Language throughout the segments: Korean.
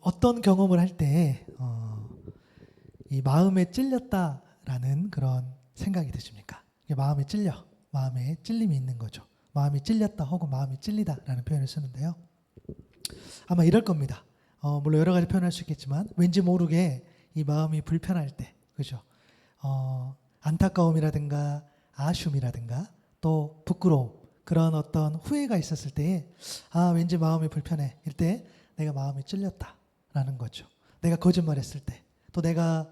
어떤 경험을 할 때 이 마음에 찔렸다라는 그런 생각이 드십니까? 이게 마음에 찔려, 마음에 찔림이 있는 거죠. 마음이 찔렸다 혹은 마음이 찔리다라는 표현을 쓰는데요. 아마 이럴 겁니다. 물론 여러 가지 표현할 수 있겠지만 왠지 모르게 이 마음이 불편할 때, 그죠? 안타까움이라든가 아쉬움이라든가 또 부끄러움, 그런 어떤 후회가 있었을 때에 왠지 마음이 불편해. 이때 내가 마음이 찔렸다라는 거죠. 내가 거짓말했을 때, 또 내가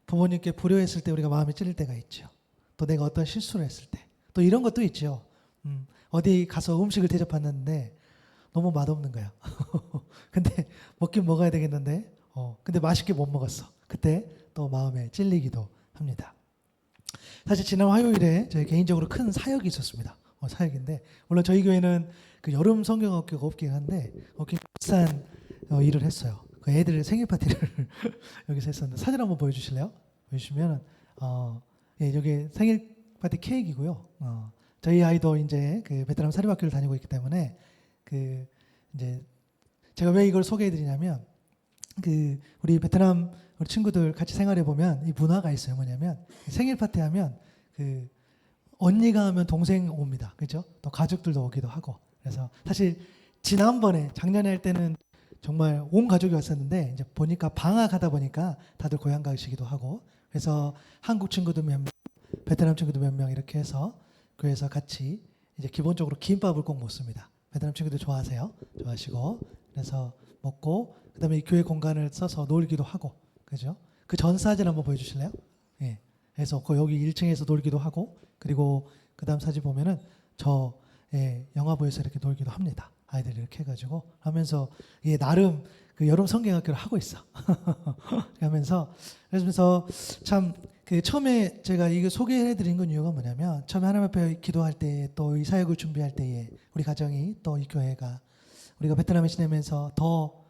부모님께 불효했을 때 우리가 마음이 찔릴 때가 있죠. 또 내가 어떤 실수를 했을 때, 또 이런 것도 있죠. 어디 가서 음식을 대접했는데 너무 맛없는 거야. 근데 먹긴 먹어야 되겠는데, 근데 맛있게 못 먹었어. 그때 또 마음에 찔리기도 합니다. 사실 지난 화요일에 저희 개인적으로 큰 사역이 있었습니다. 사역인데 물론 저희 교회는 그 여름 성경학교가 없긴 한데 비싼 일을 했어요. 그 애들 생일 파티를 여기서 했었는데 사진 한번 보여주실래요? 보여주시면 예, 여기 생일 파티 케이크이고요. 저희 아이도 이제 그 베트남 사립학교를 다니고 있기 때문에 그 이제 제가 왜 이걸 소개해드리냐면 그 우리 베트남 우리 친구들 같이 생활해 보면 이 문화가 있어요. 뭐냐면 생일 파티 하면 그 언니가 하면 동생 옵니다. 그죠? 또 가족들도 오기도 하고. 그래서 사실 지난번에 작년에 할 때는 정말 온 가족이 왔었는데 이제 보니까 방학하다 보니까 다들 고향 가시기도 하고. 그래서 한국 친구도 몇 명, 베트남 친구도 몇 명 이렇게 해서 교회에서 같이 이제 기본적으로 김밥을 꼭 먹습니다. 베트남 친구들 좋아하세요? 좋아하시고. 그래서 먹고 그다음에 이 교회 공간을 써서 놀기도 하고. 그죠? 그 전 사진 한번 보여주실래요? 예. 그래서 여기 1층에서 놀기도 하고 그리고 그 다음 사진 보면은 저 영화부에서 이렇게 놀기도 합니다. 아이들이 이렇게 해가지고 하면서 나름 그 여름 성경학교를 하고 있어. 하면서 그러면서 참 그 처음에 제가 이거 소개해드린 건 이유가 뭐냐면 처음에 하나님 앞에 기도할 때 또 이 사역을 준비할 때에 우리 가정이 또 이 교회가 우리가 베트남에 지내면서 더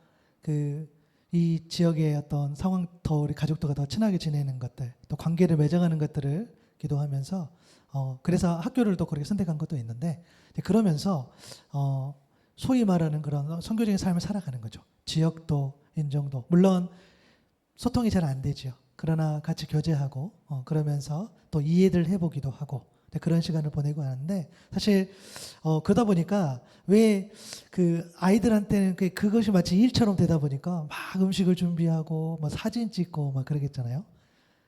이 지역의 어떤 상황 더 우리 가족들과 더 친하게 지내는 것들 또 관계를 맺어가는 것들을 기도하면서 그래서 학교를 또 그렇게 선택한 것도 있는데 그러면서 소위 말하는 그런 선교적인 삶을 살아가는 거죠. 지역도 인정도 물론 소통이 잘 안 되죠. 그러나 같이 교제하고 그러면서 또 이해를 해보기도 하고 그런 시간을 보내고 하는데 사실 그러다 보니까 왜 그 아이들한테는 그것이 마치 일처럼 되다 보니까 막 음식을 준비하고 뭐 사진 찍고 막 그러겠잖아요.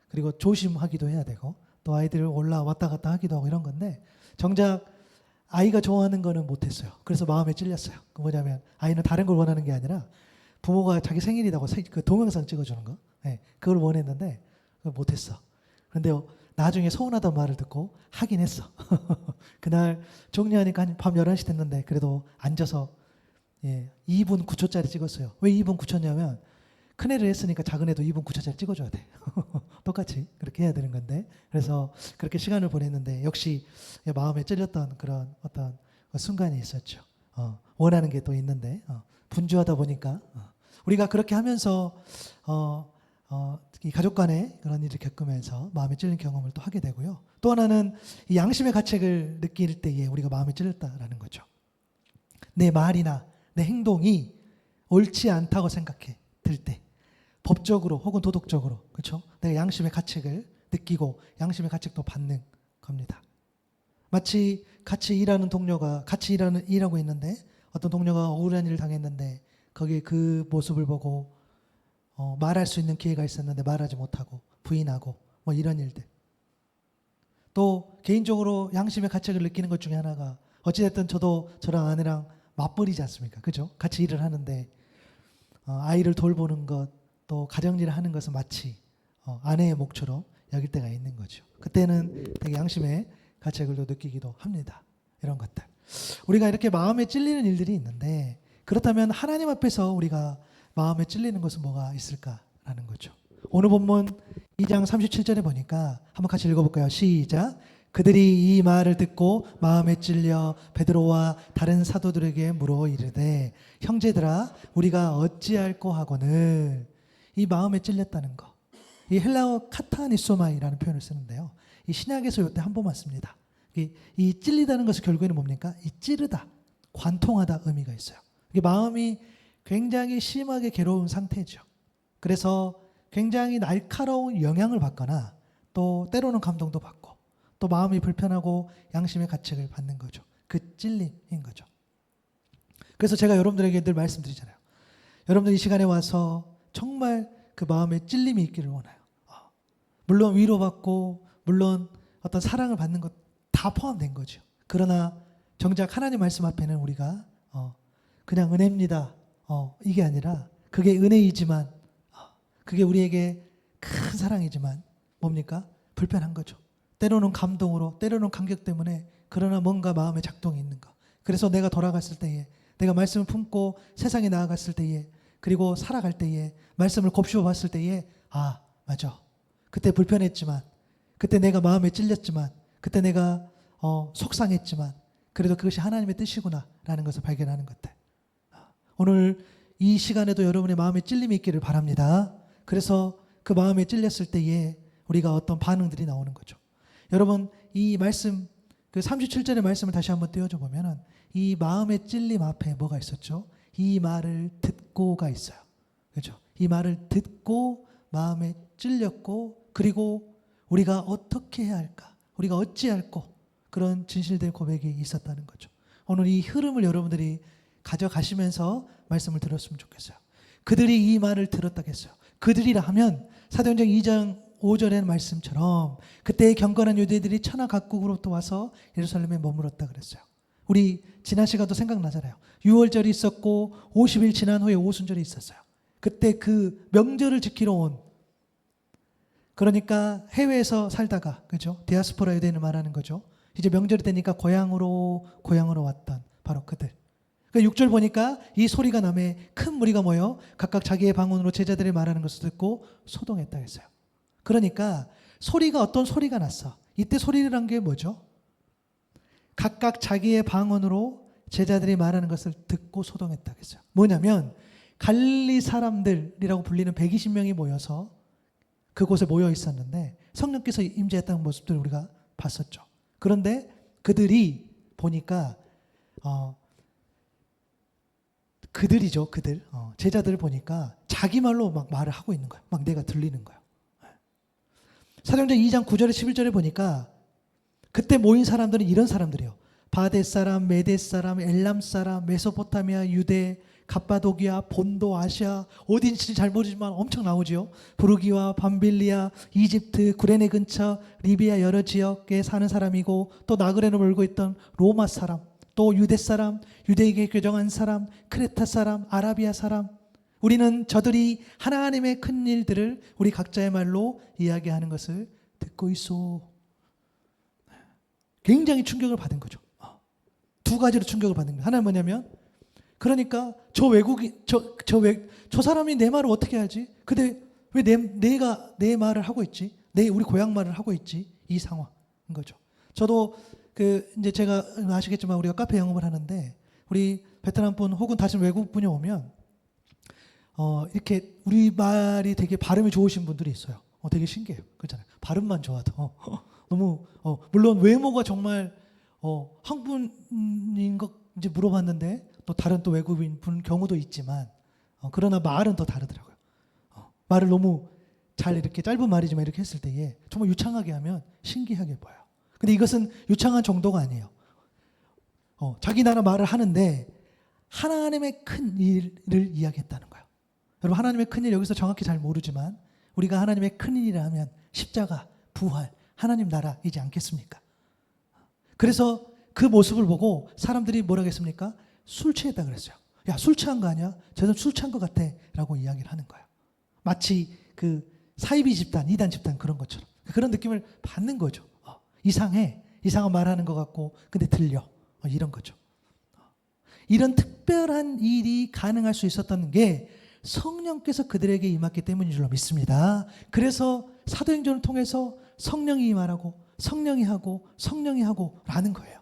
그리고 조심하기도 해야 되고 또 아이들 왔다 갔다 하기도 하고 이런 건데 정작 아이가 좋아하는 거는 못했어요. 그래서 마음에 찔렸어요. 그 뭐냐면 아이는 다른 걸 원하는 게 아니라 부모가 자기 생일이라고 그 동영상 찍어주는 거 그걸 원했는데 그걸 못했어. 그런데 나중에 서운하다는 말을 듣고 하긴 했어. 그날 정리하니까 한 밤 11시 됐는데 그래도 앉아서 2분 9초짜리 찍었어요. 왜 2분 9초냐면 큰애를 했으니까 작은애도 2분 9초짜리 찍어줘야 돼. 똑같이 그렇게 해야 되는 건데 그래서 그렇게 시간을 보냈는데 역시 마음에 찔렸던 그런 어떤 순간이 있었죠. 원하는 게 또 있는데 분주하다 보니까 우리가 그렇게 하면서 이 가족 간의 그런 일을 겪으면서 마음에 찔린 경험을 또 하게 되고요. 또 하나는 이 양심의 가책을 느낄 때에 우리가 마음에 찔렸다라는 거죠. 내 말이나 내 행동이 옳지 않다고 생각해 들 때 법적으로 혹은 도덕적으로 그렇죠? 내가 양심의 가책을 느끼고 양심의 가책도 받는 겁니다. 마치 같이 일하는 동료가 같이 일하고 있는데 어떤 동료가 억울한 일을 당했는데 거기에 그 모습을 보고 말할 수 있는 기회가 있었는데 말하지 못하고 부인하고 뭐 이런 일들. 또 개인적으로 양심의 가책을 느끼는 것 중에 하나가 어찌됐든 저도 저랑 아내랑 맞벌이지 않습니까? 그죠? 같이 일을 하는데 아이를 돌보는 것 또 가정일을 하는 것은 마치 아내의 몫처럼 여길 때가 있는 거죠. 그때는 되게 양심의 가책을 또 느끼기도 합니다. 이런 것들. 우리가 이렇게 마음에 찔리는 일들이 있는데 그렇다면 하나님 앞에서 우리가 마음에 찔리는 것은 뭐가 있을까라는 거죠. 오늘 본문 2장 37절에 보니까 한번 같이 읽어볼까요? 시작. 그들이 이 말을 듣고 마음에 찔려 베드로와 다른 사도들에게 물어 이르되 형제들아 우리가 어찌할꼬 하거늘 이 마음에 찔렸다는 거. 이 헬라어 카타니소마이라는 표현을 쓰는데요. 이 신약에서 이때 한 번만 씁니다. 이 찔리다는 것은 결국에는 뭡니까? 이 찌르다, 관통하다 의미가 있어요. 이게 마음이 굉장히 심하게 괴로운 상태죠. 그래서 굉장히 날카로운 영향을 받거나 또 때로는 감동도 받고 또 마음이 불편하고 양심의 가책을 받는 거죠. 그 찔림인 거죠. 그래서 제가 여러분들에게 늘 말씀드리잖아요. 여러분들 이 시간에 와서 정말 그 마음에 찔림이 있기를 원해요. 물론 위로받고 물론 어떤 사랑을 받는 것 다 포함된 거죠. 그러나 정작 하나님 말씀 앞에는 우리가 그냥 은혜입니다. 이게 아니라 그게 은혜이지만 그게 우리에게 큰 사랑이지만 뭡니까? 불편한 거죠. 때로는 감동으로 때로는 감격 때문에 그러나 뭔가 마음에 작동이 있는 거. 그래서 내가 돌아갔을 때에 내가 말씀을 품고 세상에 나아갔을 때에 그리고 살아갈 때에 말씀을 곱씹어 봤을 때에 맞아. 그때 불편했지만 그때 내가 마음에 찔렸지만 그때 내가 속상했지만 그래도 그것이 하나님의 뜻이구나 라는 것을 발견하는 것들. 오늘 이 시간에도 여러분의 마음에 찔림이 있기를 바랍니다. 그래서 그 마음에 찔렸을 때에 우리가 어떤 반응들이 나오는 거죠. 여러분 이 말씀 그 37절의 말씀을 다시 한번 띄워줘 보면은 이 마음의 찔림 앞에 뭐가 있었죠? 이 말을 듣고가 있어요. 그렇죠? 이 말을 듣고 마음에 찔렸고 그리고 우리가 어떻게 해야 할까? 우리가 어찌할꼬? 그런 진실된 고백이 있었다는 거죠. 오늘 이 흐름을 여러분들이 가져가시면서 말씀을 들었으면 좋겠어요. 그들이 이 말을 들었다겠어요. 그들이라 하면 사도행전 2장 5절의 말씀처럼 그때의 경건한 유대인들이 천하 각국으로부터 와서 예루살렘에 머물었다 그랬어요. 우리 지난 시간도 생각나잖아요. 6월절이 있었고 50일 지난 후에 오순절이 있었어요. 그때 그 명절을 지키러 온 그러니까 해외에서 살다가 그죠? 디아스포라 유대인을 말하는 거죠. 이제 명절이 되니까 고향으로 왔던 바로 그들. 그러니까 6절 보니까 이 소리가 남에 큰 무리가 모여 각각 자기의 방언으로 제자들이 말하는 것을 듣고 소동했다 했어요. 그러니까 소리가 어떤 소리가 났어. 이때 소리란 게 뭐죠? 각각 자기의 방언으로 제자들이 말하는 것을 듣고 소동했다 했어요. 뭐냐면 갈릴리 사람들이라고 불리는 120명이 모여서 그곳에 모여 있었는데 성령께서 임재했다는 모습들을 우리가 봤었죠. 그런데 그들이 보니까 그들이죠. 그들. 제자들을 보니까 자기 말로 막 말을 하고 있는 거예요. 막 내가 들리는 거예요. 사도행전 2장 9절에 11절에 보니까 그때 모인 사람들은 이런 사람들이에요. 바데 사람, 메데 사람, 엘람 사람, 메소포타미아, 유대, 갑바도기아, 본도, 아시아 어딘지 잘 모르지만 엄청 나오죠. 부르기와 밤빌리아, 이집트, 구레네 근처, 리비아 여러 지역에 사는 사람이고 또 나그네로 몰고 있던 로마 사람, 또 유대 사람, 유대에게 교정한 사람, 크레타 사람, 아라비아 사람. 우리는 저들이 하나님의 큰 일들을 우리 각자의 말로 이야기하는 것을 듣고 있어. 굉장히 충격을 받은 거죠. 두 가지로 충격을 받는 거예요. 하나는 뭐냐면 그러니까 저 외국인 저 사람이 내 말을 어떻게 하지? 근데 왜 내가 내 말을 하고 있지? 우리 고향 말을 하고 있지? 이 상황인 거죠. 저도 이제 제가 아시겠지만 우리가 카페 영업을 하는데 우리 베트남 분 혹은 다른 외국 분이 오면 이렇게 우리 말이 되게 발음이 좋으신 분들이 있어요. 되게 신기해요. 그렇잖아요. 발음만 좋아도 너무 물론 외모가 정말 한국분인 것 이제 물어봤는데 또 다른 또 외국인 분 경우도 있지만 그러나 말은 더 다르더라고요. 말을 너무 잘 이렇게 짧은 말이지만 이렇게 했을 때에 정말 유창하게 하면 신기하게 보여요. 근데 이것은 유창한 정도가 아니에요. 자기 나라 말을 하는데 하나님의 큰 일을 이야기했다는 거예요. 여러분 하나님의 큰 일 여기서 정확히 잘 모르지만 우리가 하나님의 큰 일이라 하면 십자가, 부활, 하나님 나라이지 않겠습니까? 그래서 그 모습을 보고 사람들이 뭐라고 했습니까? 술 취했다 그랬어요. 야, 술 취한 거 아니야? 쟤는 술 취한 것 같아 라고 이야기를 하는 거예요. 마치 그 사이비 집단, 이단 집단 그런 것처럼 그런 느낌을 받는 거죠. 이상한 말하는 것 같고 근데 들려. 이런 거죠. 이런 특별한 일이 가능할 수 있었던 게 성령께서 그들에게 임했기 때문인 줄로 믿습니다. 그래서 사도행전을 통해서 성령이 임하라고 성령이 하고 라는 거예요.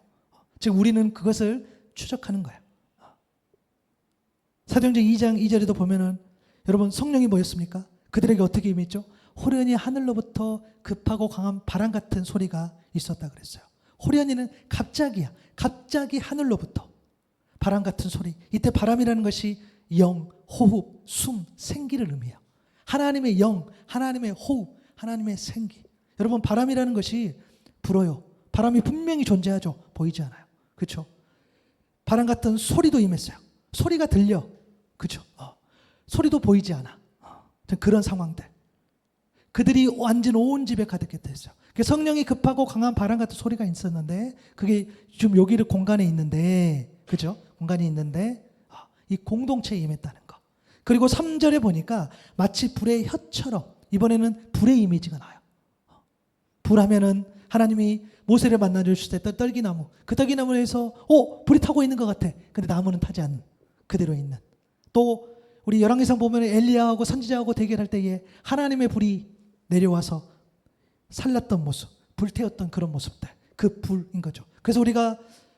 즉 우리는 그것을 추적하는 거예요. 사도행전 2장 2절에도 보면은 여러분 성령이 뭐였습니까? 그들에게 어떻게 임했죠? 호련히 하늘로부터 급하고 강한 바람 같은 소리가 있었다 그랬어요. 호련히는 갑자기 하늘로부터 바람 같은 소리. 이때 바람이라는 것이 영, 호흡, 숨, 생기를 의미해요. 하나님의 영, 하나님의 호흡, 하나님의 생기. 여러분, 바람이라는 것이 불어요. 바람이 분명히 존재하죠. 보이지 않아요. 그렇죠? 바람 같은 소리도 임했어요. 소리가 들려. 그렇죠? 소리도 보이지 않아. 그런 상황들. 그들이 완전 온 집에 가득했다 했어요. 성령이 급하고 강한 바람 같은 소리가 있었는데, 그게 지금 여기를 공간에 있는데, 그죠? 공간이 있는데 이 공동체에 임했다는 거. 그리고 3절에 보니까 마치 불의 혀처럼, 이번에는 불의 이미지가 나와요. 불하면은 하나님이 모세를 만나 주실 때 떨기나무, 그 떨기나무에서 불이 타고 있는 것 같아. 근데 나무는 타지 않는, 그대로 있는. 또 우리 열왕기상 보면 엘리야하고 선지자하고 대결할 때에 하나님의 불이 내려와서 살랐던 모습, 불태웠던 그런 모습들, 그 불인 거죠. 그래서 우리가,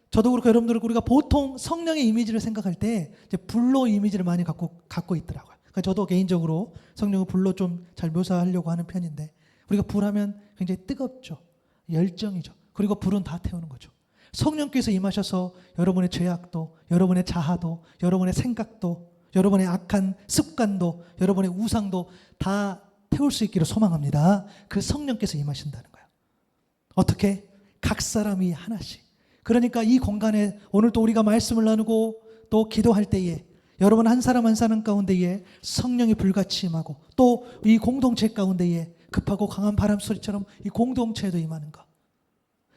저도 그렇고 여러분들 그렇고, 우리가 보통 성령의 이미지를 생각할 때 이제 불로 이미지를 많이 갖고 있더라고요. 그러니까 저도 개인적으로 성령을 불로 좀 잘 묘사하려고 하는 편인데, 우리가 불하면 굉장히 뜨겁죠. 열정이죠. 그리고 불은 다 태우는 거죠. 성령께서 임하셔서 여러분의 죄악도, 여러분의 자아도, 여러분의 생각도, 여러분의 악한 습관도, 여러분의 우상도 다 태울 수 있기를 소망합니다. 그 성령께서 임하신다는 거예요. 어떻게? 각 사람이 하나씩. 그러니까 이 공간에 오늘 또 우리가 말씀을 나누고 또 기도할 때에 여러분 한 사람 한 사람 가운데에 성령이 불같이 임하고, 또 이 공동체 가운데에 급하고 강한 바람 소리처럼 이 공동체에도 임하는 것.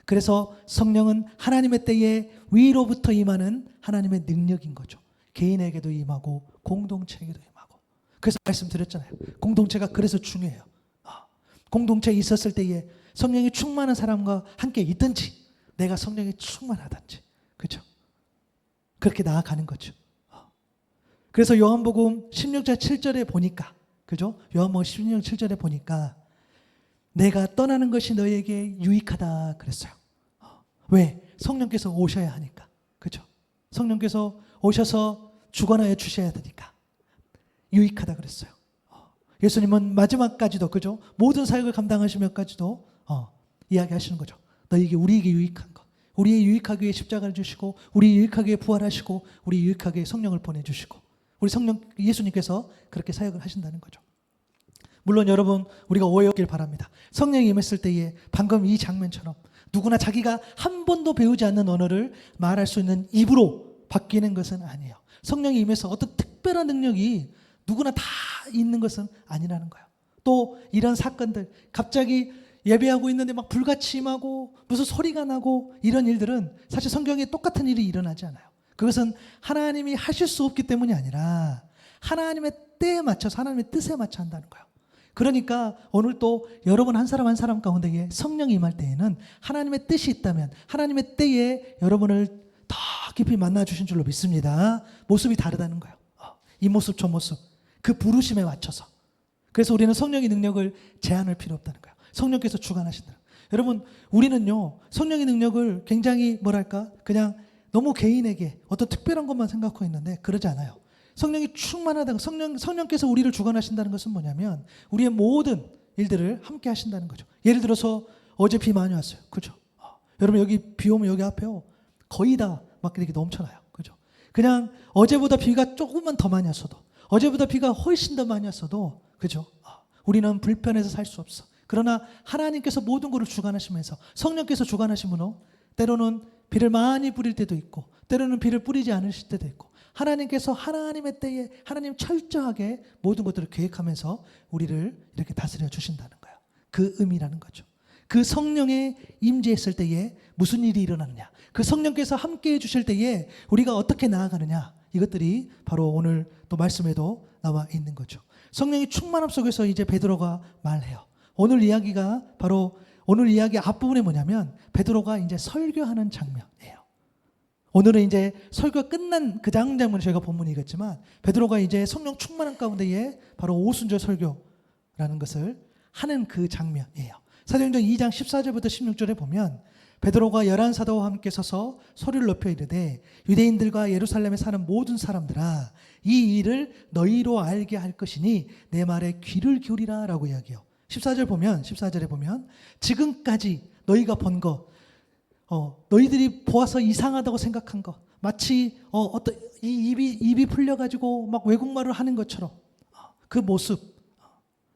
그래서 성령은 하나님의 때에 위로부터 임하는 하나님의 능력인 거죠. 개인에게도 임하고 공동체에게도 임하고. 그래서 말씀드렸잖아요. 공동체가 그래서 중요해요. 공동체에 있었을 때에 성령이 충만한 사람과 함께 있든지, 내가 성령이 충만하든지, 그렇죠? 그렇게 나아가는 거죠. 그래서 요한복음 16장 7절에 보니까, 그죠? 요한복음 16장 7절에 보니까 내가 떠나는 것이 너에게 유익하다 그랬어요. 왜? 성령께서 오셔야 하니까. 그죠? 성령께서 오셔서 주관하여 주셔야 되니까 유익하다 그랬어요. 예수님은 마지막까지도, 그죠? 모든 사역을 감당하시면까지도 이야기하시는 거죠. 너에게, 우리에게 유익한 것, 우리의 유익하기 위해 십자가를 주시고, 우리 유익하기 위해 부활하시고, 우리 유익하기 위해 성령을 보내주시고, 우리 성령 예수님께서 그렇게 사역을 하신다는 거죠. 물론 여러분, 우리가 오해 없길 바랍니다. 성령이 임했을 때에 방금 이 장면처럼 누구나 자기가 한 번도 배우지 않는 언어를 말할 수 있는 입으로 바뀌는 것은 아니에요. 성령이 임해서 어떤 특별한 능력이 누구나 다 있는 것은 아니라는 거예요. 또 이런 사건들, 갑자기 예배하고 있는데 막 불같이 임하고 무슨 소리가 나고, 이런 일들은 사실 성경에 똑같은 일이 일어나지 않아요. 그것은 하나님이 하실 수 없기 때문이 아니라 하나님의 때에 맞춰서, 하나님의 뜻에 맞춰 한다는 거예요. 그러니까 오늘 또 여러분 한 사람 한 사람 가운데에 성령이 임할 때에는 하나님의 뜻이 있다면 하나님의 때에 여러분을 더 깊이 만나 주신 줄로 믿습니다. 모습이 다르다는 거예요. 이 모습 저 모습, 그 부르심에 맞춰서. 그래서 우리는 성령의 능력을 제한할 필요 없다는 거예요. 성령께서 주관하신다. 여러분, 우리는요 성령의 능력을 굉장히 뭐랄까, 그냥 너무 개인에게 어떤 특별한 것만 생각하고 있는데 그러지 않아요. 성령이 충만하다고, 성령께서 우리를 주관하신다는 것은 뭐냐면 우리의 모든 일들을 함께 하신다는 거죠. 예를 들어서 어제 비 많이 왔어요. 그죠? 여러분, 여기 비 오면 여기 앞에요, 거의 다 막 이렇게 넘쳐나요. 그죠? 그냥 어제보다 비가 조금만 더 많이 왔어도, 어제보다 비가 훨씬 더 많이 왔어도, 그죠? 우리는 불편해서 살 수 없어. 그러나 하나님께서 모든 것을 주관하시면서, 성령께서 주관하시므로 때로는 비를 많이 뿌릴 때도 있고, 때로는 비를 뿌리지 않으실 때도 있고, 하나님께서 하나님의 때에 하나님 철저하게 모든 것들을 계획하면서 우리를 이렇게 다스려 주신다는 거예요. 그 의미라는 거죠. 그 성령의 임재했을 때에 무슨 일이 일어나느냐, 그 성령께서 함께 해주실 때에 우리가 어떻게 나아가느냐, 이것들이 바로 오늘 또 말씀에도 나와 있는 거죠. 성령의 충만함 속에서 이제 베드로가 말해요. 오늘 이야기가 바로, 오늘 이야기 앞부분에 뭐냐면 베드로가 이제 설교하는 장면이에요. 오늘은 이제 설교가 끝난 그 장면을 저희가 본문이겠지만, 베드로가 이제 성령 충만한 가운데에 바로 오순절 설교라는 것을 하는 그 장면이에요. 사도행전 2장 14절부터 16절에 보면 베드로가 11사도와 함께 서서 소리를 높여 이르되, 유대인들과 예루살렘에 사는 모든 사람들아, 이 일을 너희로 알게 할 것이니 내 말에 귀를 기울이라 라고 이야기해요. 14절에 보면 지금까지 너희가 본 거, 너희들이 보아서 이상하다고 생각한 거, 마치 어떤 이 입이 풀려가지고 막 외국말을 하는 것처럼 그 모습,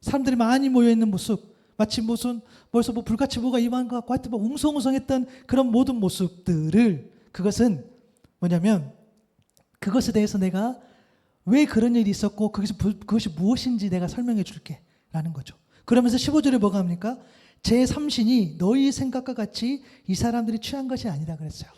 사람들이 많이 모여 있는 모습, 마치 무슨 벌써 뭐 불같이 뭐가 임한 것 같고 하여튼 뭐 웅성웅성했던 그런 모든 모습들을, 그것은 뭐냐면 그것에 대해서 내가 왜 그런 일이 있었고 그것이 무엇인지 내가 설명해 줄게 라는 거죠. 그러면서 15절에 뭐가 합니까? 제3신이 너희 생각과 같이 이 사람들이 취한 것이 아니다 그랬어요.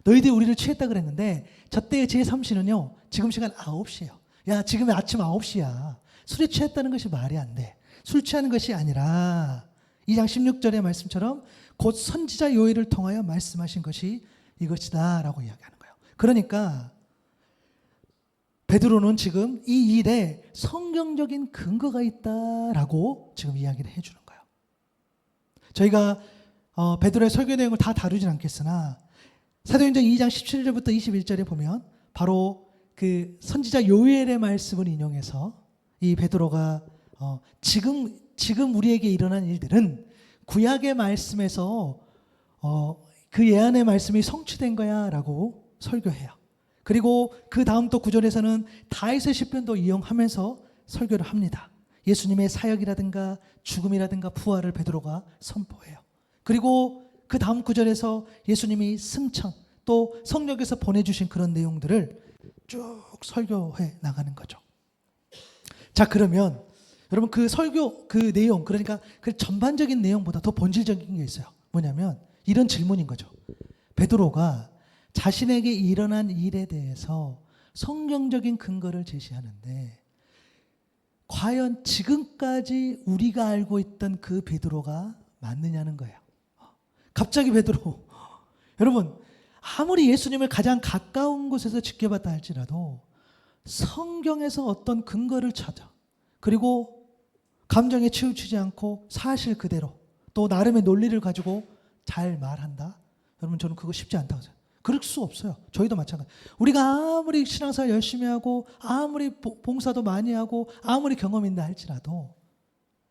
너희들이 우리를 취했다 그랬는데 저 때의 제3신은요, 지금 시간 9시예요. 야, 지금 아침 9시야. 술에 취했다는 것이 말이 안 돼. 술 취하는 것이 아니라 2장 16절의 말씀처럼 곧 선지자 요엘을 통하여 말씀하신 것이 이것이다 라고 이야기하는 거예요. 그러니까 베드로는 지금 이 일에 성경적인 근거가 있다라고 지금 이야기를 해주는 거예요. 저희가 베드로의 설교 내용을 다 다루진 않겠으나 사도행전 2장 17절부터 21절에 보면 바로 그 선지자 요엘의 말씀을 인용해서 이 베드로가 지금 우리에게 일어난 일들은 구약의 말씀에서 그 예언의 말씀이 성취된 거야 라고 설교해요. 그리고 그 다음 또 구절에서는 다윗의 시편도 이용하면서 설교를 합니다. 예수님의 사역이라든가 죽음이라든가 부활을 베드로가 선포해요. 그리고 그 다음 구절에서 예수님이 승천 또 성령께서 보내주신 그런 내용들을 쭉 설교해 나가는 거죠. 자, 그러면 여러분 그 설교 그 내용, 그러니까 그 전반적인 내용보다 더 본질적인 게 있어요. 뭐냐면 이런 질문인 거죠. 베드로가 자신에게 일어난 일에 대해서 성경적인 근거를 제시하는데 과연 지금까지 우리가 알고 있던 그 베드로가 맞느냐는 거예요. 갑자기 베드로, 여러분 아무리 예수님을 가장 가까운 곳에서 지켜봤다 할지라도 성경에서 어떤 근거를 찾아, 그리고 감정에 치우치지 않고 사실 그대로 또 나름의 논리를 가지고 잘 말한다. 여러분 저는 그거 쉽지 않다고 생각해요. 그럴 수 없어요. 저희도 마찬가지. 우리가 아무리 신앙생활 열심히 하고 아무리 봉사도 많이 하고 아무리 경험이 있다 할지라도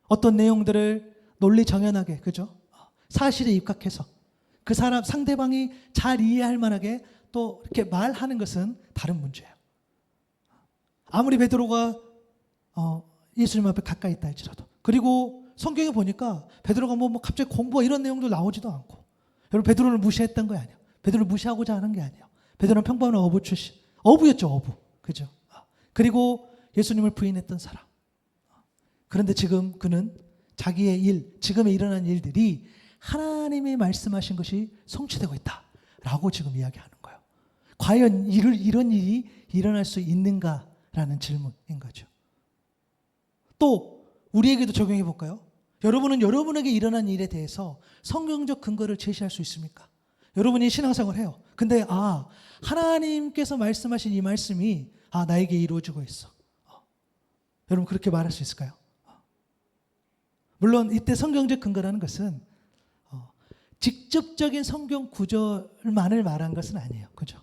어떤 내용들을 논리 정연하게, 그죠? 사실에 입각해서 그 사람 상대방이 잘 이해할 만하게 또 이렇게 말하는 것은 다른 문제예요. 아무리 베드로가 예수님 앞에 가까이 있다 할지라도, 그리고 성경에 보니까 베드로가 뭐 갑자기 공부와 이런 내용도 나오지도 않고, 여러분 베드로를 무시했던 거 아니에요. 베드로를 무시하고자 하는 게 아니에요. 베드로는 평범한 어부 출신, 어부였죠, 어부, 그죠? 그리고 예수님을 부인했던 사람. 그런데 지금 그는 자기의 일, 지금에 일어난 일들이 하나님이 말씀하신 것이 성취되고 있다라고 지금 이야기하는 거예요. 과연 이런 일이 일어날 수 있는가라는 질문인 거죠. 또 우리에게도 적용해 볼까요? 여러분은 여러분에게 일어난 일에 대해서 성경적 근거를 제시할 수 있습니까? 여러분이 신앙생활을 해요. 근데 하나님께서 말씀하신 이 말씀이 나에게 이루어지고 있어. 여러분 그렇게 말할 수 있을까요? 물론 이때 성경적 근거라는 것은 직접적인 성경 구절만을 말한 것은 아니에요. 그죠?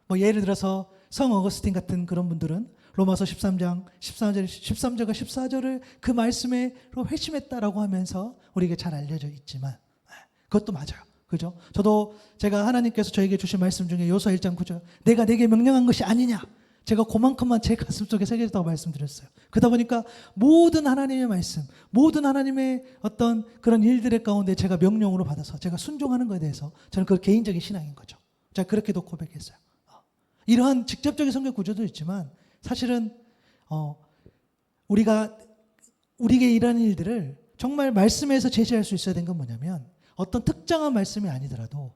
뭐 예를 들어서 성 어거스틴 같은 그런 분들은 로마서 13장 13절과 14절을 그 말씀으로 회심했다라고 하면서 우리에게 잘 알려져 있지만 그것도 맞아요. 그죠? 저도 제가 하나님께서 저에게 주신 말씀 중에 요서 1장 9절 내가 내게 명령한 것이 아니냐, 제가 그만큼만 제 가슴 속에 새겨졌다고 말씀드렸어요. 그러다 보니까 모든 하나님의 말씀, 모든 하나님의 어떤 그런 일들의 가운데 제가 명령으로 받아서 제가 순종하는 것에 대해서 저는 그 개인적인 신앙인 거죠. 제가 그렇게도 고백했어요. 이러한 직접적인 성경 구조도 있지만 사실은 우리에게 이러한 일들을 정말 말씀에서 제시할 수 있어야 되는 건 뭐냐면 어떤 특정한 말씀이 아니더라도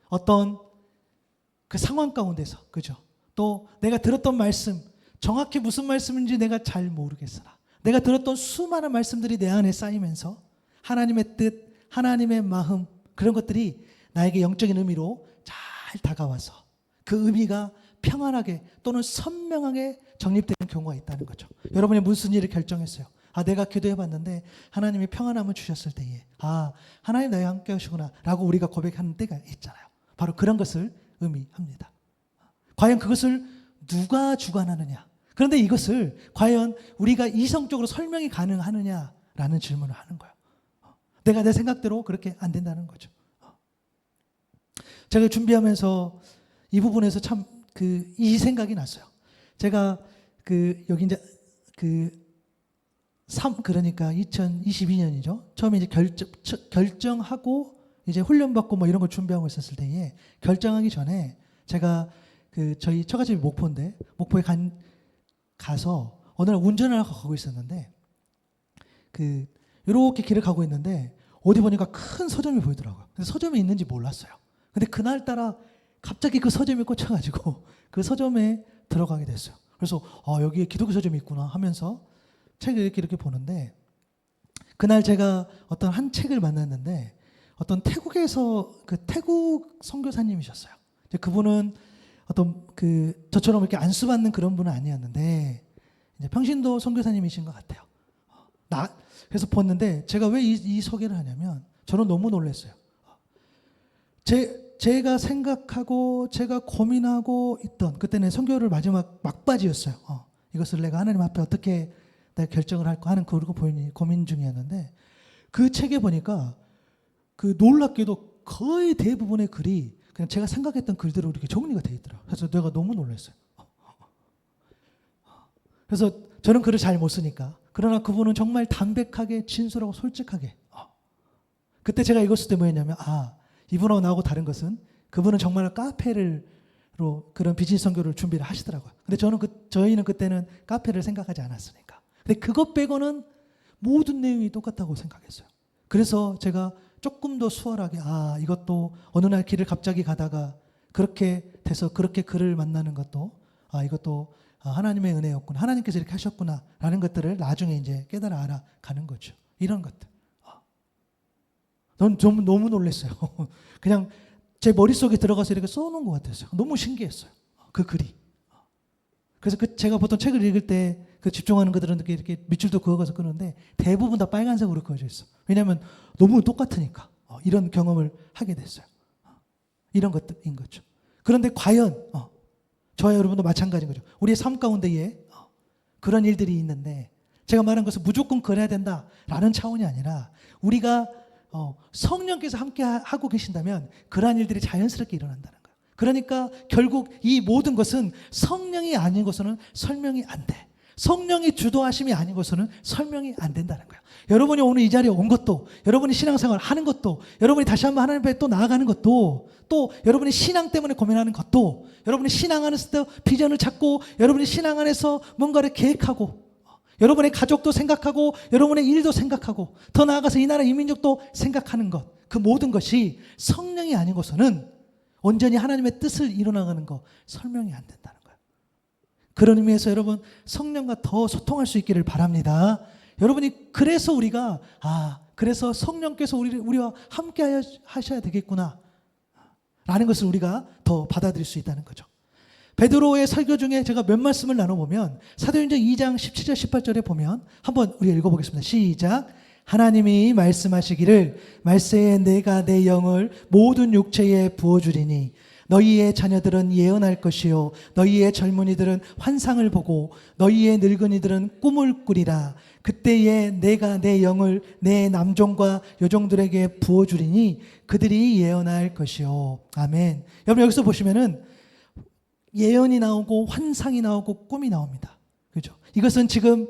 어떤 그 상황 가운데서, 그죠? 또 내가 들었던 말씀, 정확히 무슨 말씀인지 내가 잘 모르겠으나 내가 들었던 수많은 말씀들이 내 안에 쌓이면서 하나님의 뜻, 하나님의 마음, 그런 것들이 나에게 영적인 의미로 잘 다가와서 그 의미가 평안하게 또는 선명하게 정립되는 경우가 있다는 거죠. 여러분이 무슨 일을 결정했어요. 내가 기도해봤는데 하나님이 평안함을 주셨을 때에 하나님 나와 함께 하시구나 라고 우리가 고백하는 때가 있잖아요. 바로 그런 것을 의미합니다. 과연 그것을 누가 주관하느냐, 그런데 이것을 과연 우리가 이성적으로 설명이 가능하느냐라는 질문을 하는 거예요. 내가 내 생각대로 그렇게 안 된다는 거죠. 제가 준비하면서 이 부분에서 참 이 생각이 났어요. 제가 여기 이제 그러니까 2022년이죠. 처음에 이제 결정하고 이제 훈련받고 뭐 이런 걸 준비하고 있었을 때에 결정하기 전에 제가 저희 처가집이 목포인데 목포에 가서 어느 날 운전을 하고 가고 있었는데 이렇게 길을 가고 있는데 어디 보니까 큰 서점이 보이더라고요. 근데 서점이 있는지 몰랐어요. 근데 그날따라 갑자기 그 서점에 꽂혀가지고 그 서점에 들어가게 됐어요. 그래서 여기에 기독교 서점이 있구나 하면서 책을 이렇게 보는데 그날 제가 어떤 한 책을 만났는데 어떤 태국에서 태국 선교사님이셨어요. 그분은 어떤 저처럼 이렇게 안수받는 그런 분은 아니었는데 이제 평신도 선교사님이신 것 같아요. 그래서 봤는데 제가 왜 이 소개를 하냐면 저는 너무 놀랐어요. 제가 생각하고 제가 고민하고 있던 그때는 선교를 마지막 막바지였어요. 이것을 내가 하나님 앞에 어떻게 내가 결정을 할까 하는 그러고 고민 중이었는데 그 책에 보니까 놀랍게도 거의 대부분의 글이 그냥 제가 생각했던 글대로 이렇게 정리가 돼 있더라고요. 그래서 내가 너무 놀랐어요. 그래서 저는 글을 잘 못 쓰니까 그러나 그분은 정말 담백하게 진솔하고 솔직하게 그때 제가 읽었을 때 뭐였냐면 이분하고 나하고 다른 것은 그분은 정말 카페로 그런 비즈니스 선교를 준비를 하시더라고요. 근데 저희는 그때는 카페를 생각하지 않았으니까. 근데 그것 빼고는 모든 내용이 똑같다고 생각했어요. 그래서 제가 조금 더 수월하게 이것도 어느 날 길을 갑자기 가다가 그렇게 돼서 그렇게 그를 만나는 것도 이것도 하나님의 은혜였구나. 하나님께서 이렇게 하셨구나. 라는 것들을 나중에 이제 깨달아 알아가는 거죠. 이런 것들. 전 너무 놀랐어요. 그냥 제 머릿속에 들어가서 이렇게 써놓은 것 같았어요. 너무 신기했어요. 그 글이. 그래서 제가 보통 책을 읽을 때 집중하는 것들은 이렇게 밑줄도 그어가서 끄는데 대부분 다 빨간색으로 그어져 있어. 왜냐하면 너무 똑같으니까. 이런 경험을 하게 됐어요. 이런 것들인 거죠. 그런데 과연 저와 여러분도 마찬가지인 거죠. 우리의 삶 가운데에 그런 일들이 있는데 제가 말한 것은 무조건 그래야 된다라는 차원이 아니라 우리가 성령께서 함께 하고 계신다면 그러한 일들이 자연스럽게 일어난다는 거예요. 그러니까 결국 이 모든 것은 성령이 아닌 것은 설명이 안 돼. 성령이 주도하심이 아닌 것은 설명이 안 된다는 거예요. 여러분이 오늘 이 자리에 온 것도, 여러분이 신앙생활 하는 것도, 여러분이 다시 한번 하나님 앞에 또 나아가는 것도, 또 여러분이 신앙 때문에 고민하는 것도, 여러분이 신앙 안에서 비전을 찾고, 여러분이 신앙 안에서 뭔가를 계획하고, 여러분의 가족도 생각하고 여러분의 일도 생각하고 더 나아가서 이 나라 이 민족도 생각하는 것, 그 모든 것이 성령이 아닌 것은 온전히 하나님의 뜻을 이뤄나가는 것 설명이 안 된다는 거예요. 그런 의미에서 여러분 성령과 더 소통할 수 있기를 바랍니다. 여러분이 그래서 우리가 그래서 성령께서 우리와 함께 하셔야 되겠구나 라는 것을 우리가 더 받아들일 수 있다는 거죠. 베드로의 설교 중에 제가 몇 말씀을 나눠보면 사도행전 2장 17절 18절에 보면 한번 우리 읽어보겠습니다. 시작. 하나님이 말씀하시기를 말세에 내가 내 영을 모든 육체에 부어주리니 너희의 자녀들은 예언할 것이요 너희의 젊은이들은 환상을 보고 너희의 늙은이들은 꿈을 꾸리라. 그때에 내가 내 영을 내 남종과 여종들에게 부어주리니 그들이 예언할 것이요. 아멘. 여러분 여기서 보시면은 예언이 나오고 환상이 나오고 꿈이 나옵니다. 그죠? 이것은 지금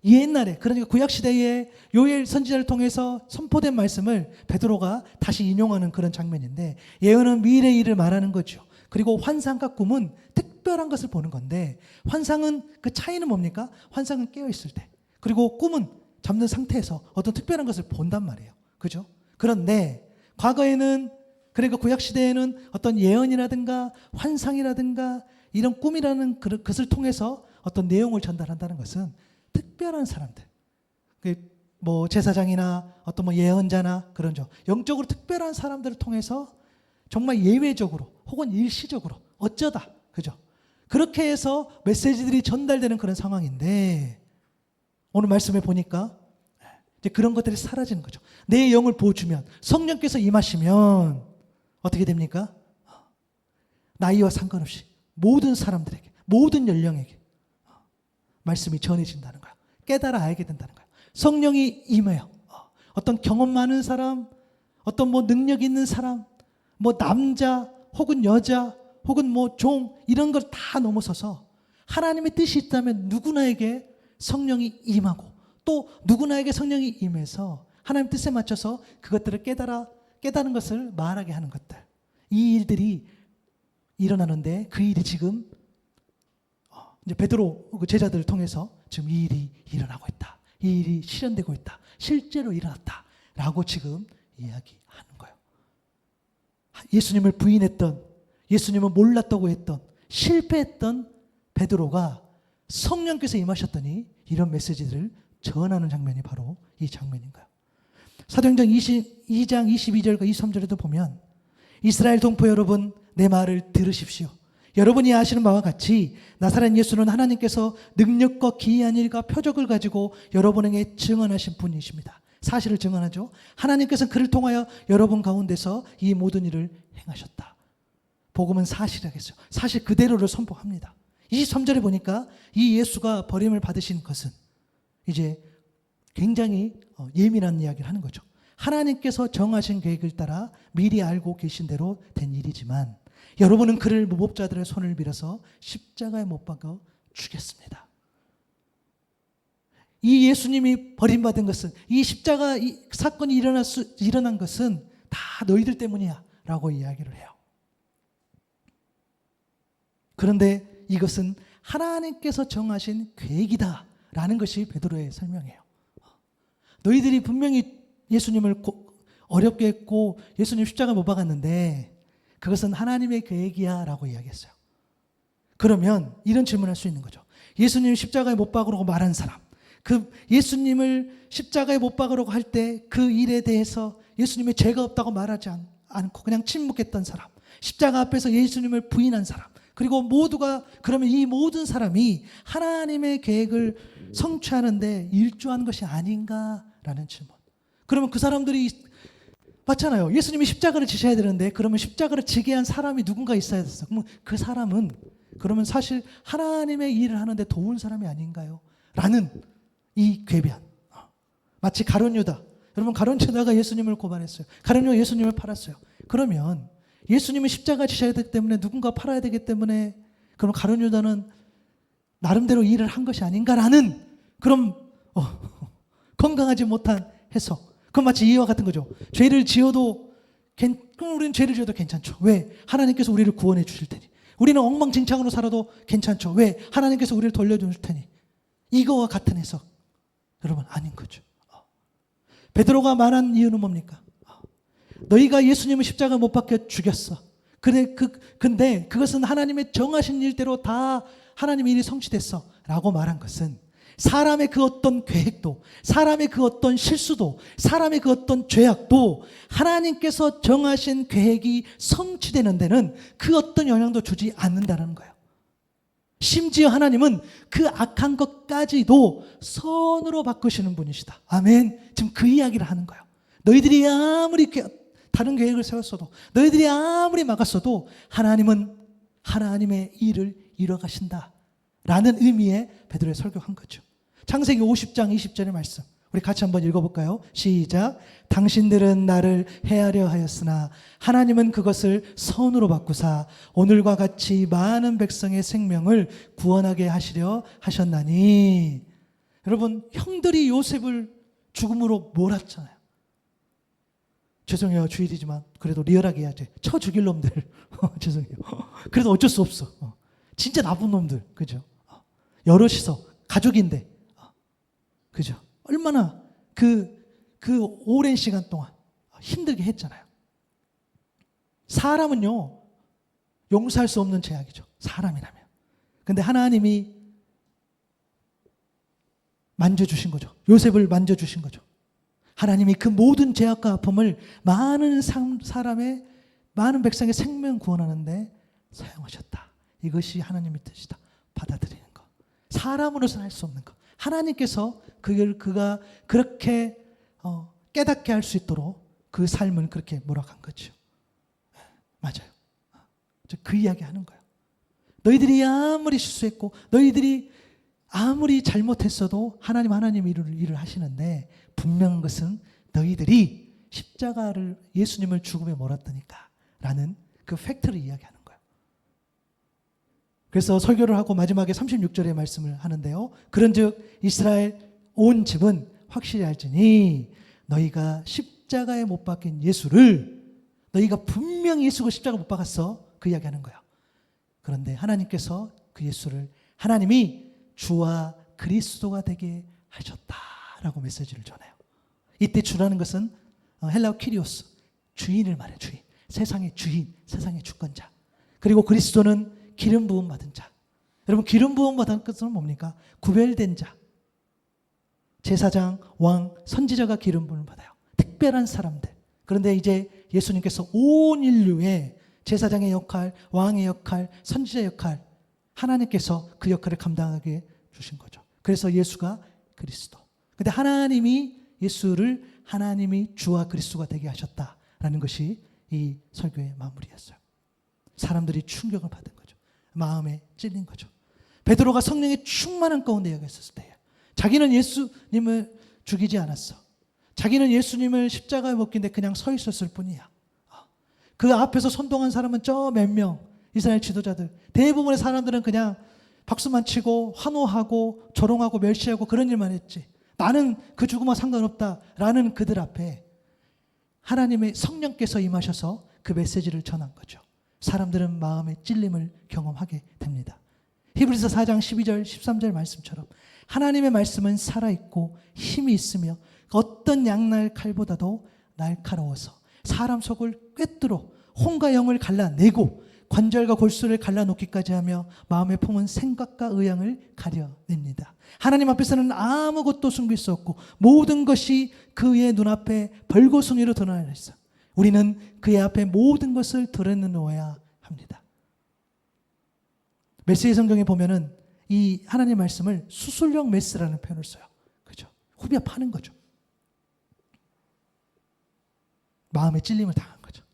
옛날에 그러니까 구약 시대에 요엘 선지자를 통해서 선포된 말씀을 베드로가 다시 인용하는 그런 장면인데 예언은 미래의 일을 말하는 거죠. 그리고 환상과 꿈은 특별한 것을 보는 건데 환상은 그 차이는 뭡니까? 환상은 깨어 있을 때. 그리고 꿈은 잠든 상태에서 어떤 특별한 것을 본단 말이에요. 그죠? 그런데 과거에는 그러니까 구약시대에는 어떤 예언이라든가 환상이라든가 이런 꿈이라는 것을 통해서 어떤 내용을 전달한다는 것은 특별한 사람들, 뭐 제사장이나 어떤 뭐 예언자나 그런 영적으로 특별한 사람들을 통해서 정말 예외적으로 혹은 일시적으로 어쩌다, 그죠? 그렇게 해서 메시지들이 전달되는 그런 상황인데 오늘 말씀에 보니까 이제 그런 것들이 사라지는 거죠. 내 영을 부어주면 성령께서 임하시면 어떻게 됩니까? 나이와 상관없이 모든 사람들에게 모든 연령에게 말씀이 전해진다는 거예요. 깨달아 알게 된다는 거예요. 성령이 임해요. 어떤 경험 많은 사람, 어떤 뭐 능력 있는 사람, 뭐 남자 혹은 여자 혹은 뭐 종 이런 걸 다 넘어서서 하나님의 뜻이 있다면 누구나에게 성령이 임하고 또 누구나에게 성령이 임해서 하나님 뜻에 맞춰서 그것들을 깨달은 것을 말하게 하는 것들. 이 일들이 일어나는데 그 일이 지금 이제 베드로 그 제자들을 통해서 지금 이 일이 일어나고 있다. 이 일이 실현되고 있다. 실제로 일어났다. 라고 지금 이야기하는 거예요. 예수님을 부인했던, 예수님을 몰랐다고 했던, 실패했던 베드로가 성령께서 임하셨더니 이런 메시지들을 전하는 장면이 바로 이 장면인가요? 사도행전 22장 22절과 23절에도 보면 이스라엘 동포 여러분 내 말을 들으십시오. 여러분이 아시는 바와 같이 나사렛 예수는 하나님께서 능력과 기이한 일과 표적을 가지고 여러분에게 증언하신 분이십니다. 사실을 증언하죠. 하나님께서 그를 통하여 여러분 가운데서 이 모든 일을 행하셨다. 복음은 사실이라겠어요. 사실 그대로를 선포합니다. 23절에 보니까 이 예수가 버림을 받으신 것은 이제 굉장히 예민한 이야기를 하는 거죠. 하나님께서 정하신 계획을 따라 미리 알고 계신 대로 된 일이지만 여러분은 그를 무법자들의 손을 빌어서 십자가에 못 박아 죽였습니다. 이 예수님이 버림받은 것은, 이 십자가 이 사건이 일어난 것은 다 너희들 때문이야 라고 이야기를 해요. 그런데 이것은 하나님께서 정하신 계획이다 라는 것이 베드로의 설명이에요. 너희들이 분명히 예수님을 어렵게 했고 예수님 십자가 못 박았는데 그것은 하나님의 계획이야 라고 이야기했어요. 그러면 이런 질문을 할 수 있는 거죠. 예수님 십자가에 못 박으라고 말한 사람, 그 예수님을 십자가에 못 박으라고 할 때 그 일에 대해서 예수님의 죄가 없다고 말하지 않고 그냥 침묵했던 사람, 십자가 앞에서 예수님을 부인한 사람, 그리고 모두가 그러면 이 모든 사람이 하나님의 계획을 성취하는데 일조한 것이 아닌가라는 질문. 그러면 그 사람들이 맞잖아요. 예수님이 십자가를 지셔야 되는데 그러면 십자가를 지게 한 사람이 누군가 있어야 됐어. 그러면 그 사람은 그러면 사실 하나님의 일을 하는데 도운 사람이 아닌가요? 라는 이 궤변. 마치 가룟 유다. 여러분 가룟 유다가 예수님을 고발했어요. 가룟 유다가 예수님을 팔았어요. 그러면 예수님이 십자가 지셔야 되기 때문에 누군가 팔아야 되기 때문에 그럼 가룟 유다는 나름대로 일을 한 것이 아닌가라는 그런 건강하지 못한 해석. 그건 마치 이와 같은 거죠. 죄를 지어도 그럼 우리는 죄를 지어도 괜찮죠. 왜? 하나님께서 우리를 구원해 주실 테니. 우리는 엉망진창으로 살아도 괜찮죠. 왜? 하나님께서 우리를 돌려주실 테니. 이거와 같은 해석. 여러분 아닌 거죠. 베드로가 말한 이유는 뭡니까? 너희가 예수님을 십자가 못 박혀 죽였어. 근데 그것은 하나님의 정하신 일대로 다 하나님의 일이 성취됐어. 라고 말한 것은 사람의 그 어떤 계획도, 사람의 그 어떤 실수도, 사람의 그 어떤 죄악도 하나님께서 정하신 계획이 성취되는 데는 그 어떤 영향도 주지 않는다는 거예요. 심지어 하나님은 그 악한 것까지도 선으로 바꾸시는 분이시다. 아멘. 지금 그 이야기를 하는 거예요. 너희들이 아무리 다른 계획을 세웠어도, 너희들이 아무리 막았어도 하나님은 하나님의 일을 이뤄가신다 라는 의미의 베드로의 설교한 거죠. 창세기 50장 20절의 말씀 우리 같이 한번 읽어볼까요? 시작. 당신들은 나를 해하려 하였으나 하나님은 그것을 선으로 바꾸사 오늘과 같이 많은 백성의 생명을 구원하게 하시려 하셨나니. 여러분 형들이 요셉을 죽음으로 몰았잖아요. 죄송해요 주일이지만 그래도 리얼하게 해야지. 쳐 죽일 놈들 죄송해요. 그래도 어쩔 수 없어. 진짜 나쁜 놈들 그죠? 여럿이서 가족인데 그죠? 얼마나 그 오랜 시간 동안 힘들게 했잖아요. 사람은요 용서할 수 없는 죄악이죠. 사람이라면. 근데 하나님이 만져주신 거죠. 요셉을 만져주신 거죠. 하나님이 그 모든 죄악과 아픔을 많은 사람의 많은 백성의 생명 구원하는데 사용하셨다. 이것이 하나님의 뜻이다. 받아들이는 것. 사람으로서는 할 수 없는 것. 하나님께서 그가 그렇게 깨닫게 할 수 있도록 그 삶을 그렇게 몰아간 거죠. 맞아요. 그 이야기 하는 거예요. 너희들이 아무리 실수했고 너희들이 아무리 잘못했어도 하나님 일을 하시는데 분명한 것은 너희들이 십자가를 예수님을 죽음에 몰았다니까 라는 그 팩트를 이야기하는 거예요. 그래서 설교를 하고 마지막에 36절의 말씀을 하는데요. 그런즉 이스라엘 온 집은 확실히 알지니 너희가 십자가에 못 박힌 예수를, 너희가 분명히 예수가 십자가 못 박았어, 그 이야기하는 거야. 그런데 하나님께서 그 예수를 하나님이 주와 그리스도가 되게 하셨다라고 메시지를 전해요. 이때 주라는 것은 헬라어 키리오스, 주인을 말해. 주인, 세상의 주인, 세상의 주권자. 그리고 그리스도는 기름 부음 받은 자. 여러분, 기름 부음 받은 것은 뭡니까? 구별된 자. 제사장, 왕, 선지자가 기름 부음을 받아요. 특별한 사람들. 그런데 이제 예수님께서 온 인류의 제사장의 역할, 왕의 역할, 선지자의 역할, 하나님께서 그 역할을 감당하게 주신 거죠. 그래서 예수가 그리스도. 근데 하나님이 예수를 하나님이 주와 그리스도가 되게 하셨다라는 것이 이 설교의 마무리였어요. 사람들이 충격을 받은 거죠. 마음에 찔린 거죠. 베드로가 성령의 충만한 가운데 여기 있었을 때예요. 자기는 예수님을 죽이지 않았어. 자기는 예수님을 십자가에 못 박는데 그냥 서 있었을 뿐이야. 그 앞에서 선동한 사람은 저 몇 명, 이스라엘 지도자들. 대부분의 사람들은 그냥 박수만 치고 환호하고 조롱하고 멸시하고 그런 일만 했지. 나는 그 죽음과 상관없다라는 그들 앞에 하나님의 성령께서 임하셔서 그 메시지를 전한 거죠. 사람들은 마음의 찔림을 경험하게 됩니다. 히브리서 4장 12절 13절 말씀처럼 하나님의 말씀은 살아있고 힘이 있으며 어떤 양날 칼보다도 날카로워서 사람 속을 꿰뚫어 혼과 영을 갈라내고 관절과 골수를 갈라놓기까지 하며 마음에 품은 생각과 의향을 가려냅니다. 하나님 앞에서는 아무것도 숨길 수 없고 모든 것이 그의 눈앞에 벌거숭이로 드러나 있어. 우리는 그의 앞에 모든 것을 드러내놓아야 합니다. 메시지 성경에 보면은 이 하나님 말씀을 수술용 메스라는 표현을 써요. 그죠? 후벼 파는 거죠. 마음의 찔림을 당한 거죠.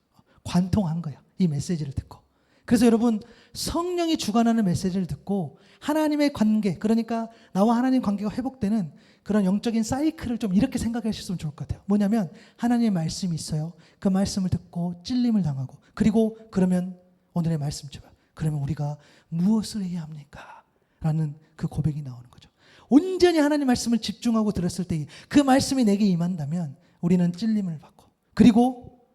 관통한 거야. 이 메시지를 듣고. 그래서 여러분, 성령이 주관하는 메시지를 듣고 하나님의 관계, 그러니까 나와 하나님 관계가 회복되는 그런 영적인 사이클을 좀 이렇게 생각하셨으면 좋을 것 같아요. 뭐냐면 하나님의 말씀이 있어요. 그 말씀을 듣고 찔림을 당하고, 그리고 그러면 오늘의 말씀처럼 그러면 우리가 무엇을 해야 합니까? 라는 그 고백이 나오는 거죠. 온전히 하나님 말씀을 집중하고 들었을 때 그 말씀이 내게 임한다면 우리는 찔림을 받고, 그리고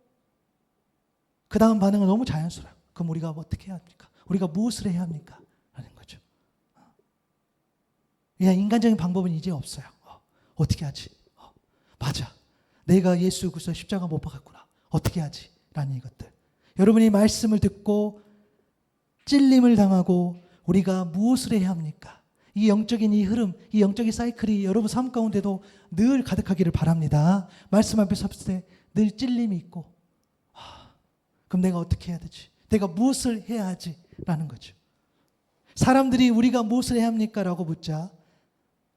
그 다음 반응은 너무 자연스러워요. 그럼 우리가 어떻게 해야 합니까? 우리가 무엇을 해야 합니까? 라는 거죠. 그냥 인간적인 방법은 이제 없어요. 어떻게 하지? 맞아. 내가 예수 그리스도 십자가 못 박았구나. 어떻게 하지? 라는 이것들. 여러분이 말씀을 듣고 찔림을 당하고 우리가 무엇을 해야 합니까? 이 영적인 이 흐름, 이 영적인 사이클이 여러분 삶 가운데도 늘 가득하기를 바랍니다. 말씀 앞에 섰을 때 늘 찔림이 있고, 그럼 내가 어떻게 해야 되지? 내가 무엇을 해야 하지? 라는 거죠. 사람들이 우리가 무엇을 해야 합니까? 라고 묻자